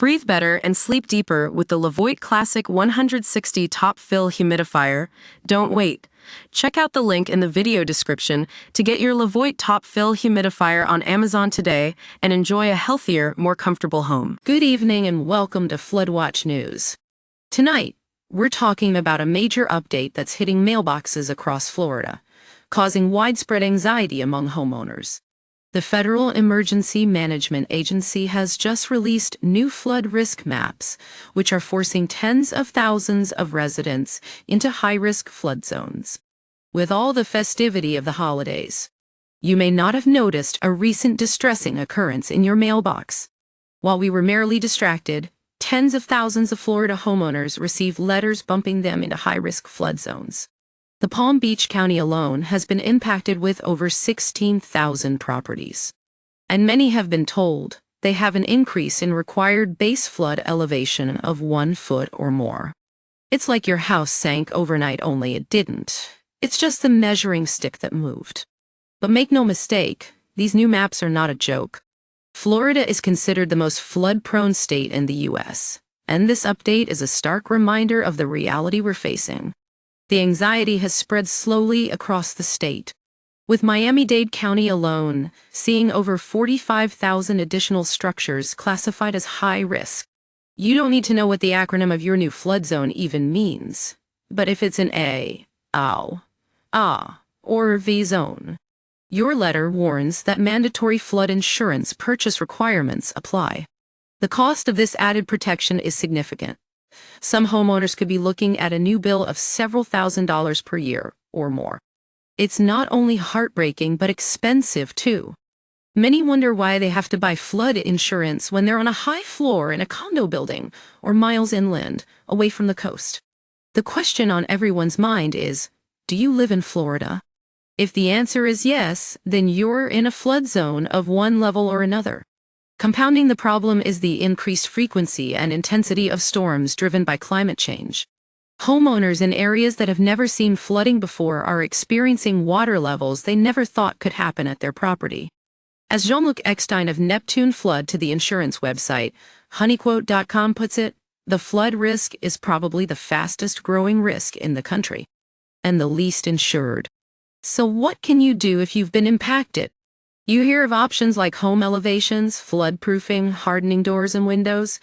Breathe better and sleep deeper with the Levoit Classic 160 Top Fill Humidifier. Don't wait. Check out the link in the video description to get your Levoit Top Fill Humidifier on Amazon today and enjoy a healthier, more comfortable home. Good evening and welcome to FloodWatch News. Tonight, we're talking about a major update that's hitting mailboxes across Florida, causing widespread anxiety among homeowners. The Federal Emergency Management Agency has just released new flood risk maps, which are forcing tens of thousands of residents into high-risk flood zones. With all the festivity of the holidays, you may not have noticed a recent distressing occurrence in your mailbox. While we were merely distracted, tens of thousands of Florida homeowners received letters bumping them into high-risk flood zones. The Palm Beach County alone has been impacted with over 16,000 properties. And many have been told they have an increase in required base flood elevation of 1 foot or more. It's like your house sank overnight, only it didn't. It's just the measuring stick that moved. But make no mistake, these new maps are not a joke. Florida is considered the most flood-prone state in the U.S., and this update is a stark reminder of the reality we're facing. The anxiety has spread slowly across the state, with Miami-Dade County alone seeing over 45,000 additional structures classified as high risk. You don't need to know what the acronym of your new flood zone even means, but if it's an A, OW, A, or V zone, your letter warns that mandatory flood insurance purchase requirements apply. The cost of this added protection is significant. Some homeowners could be looking at a new bill of several $1,000s per year or more. It's not only heartbreaking but expensive too. Many wonder why they have to buy flood insurance when they're on a high floor in a condo building or miles inland, away from the coast. The question on everyone's mind is, do you live in Florida? If the answer is yes, then you're in a flood zone of one level or another. Compounding the problem is the increased frequency and intensity of storms driven by climate change. Homeowners in areas that have never seen flooding before are experiencing water levels they never thought could happen at their property. As Jean-Luc Eckstein of Neptune Flood to the insurance website, honeyquote.com puts it, the flood risk is probably the fastest growing risk in the country, and the least insured. So what can you do if you've been impacted? You hear of options like home elevations, flood-proofing, hardening doors and windows,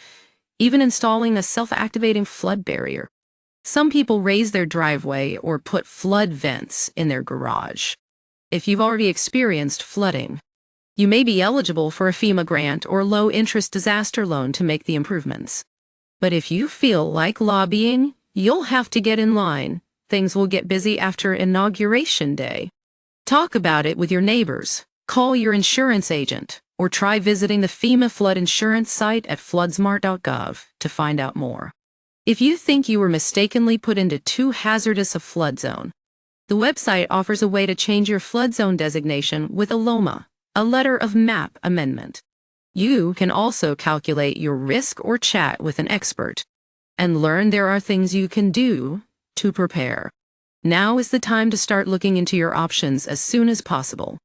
even installing a self-activating flood barrier. Some people raise their driveway or put flood vents in their garage. If you've already experienced flooding, you may be eligible for a FEMA grant or low-interest disaster loan to make the improvements. But if you feel like lobbying, you'll have to get in line. Things will get busy after Inauguration Day. Talk about it with your neighbors. Call your insurance agent, or try visiting the FEMA Flood Insurance site at floodsmart.gov to find out more. If you think you were mistakenly put into too hazardous a flood zone, the website offers a way to change your flood zone designation with a LOMA, a letter of map amendment. You can also calculate your risk or chat with an expert, and learn there are things you can do to prepare. Now is the time to start looking into your options as soon as possible.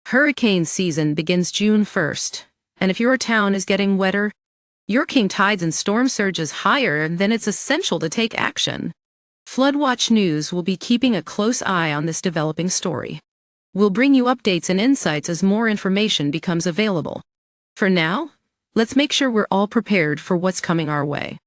Hurricane season begins June 1st, and if your town is getting wetter, your king tides and storm surges higher, then it's essential to take action. FloodWatch News will be keeping a close eye on this developing story. We'll bring you updates and insights as more information becomes available. For now, let's make sure we're all prepared for what's coming our way.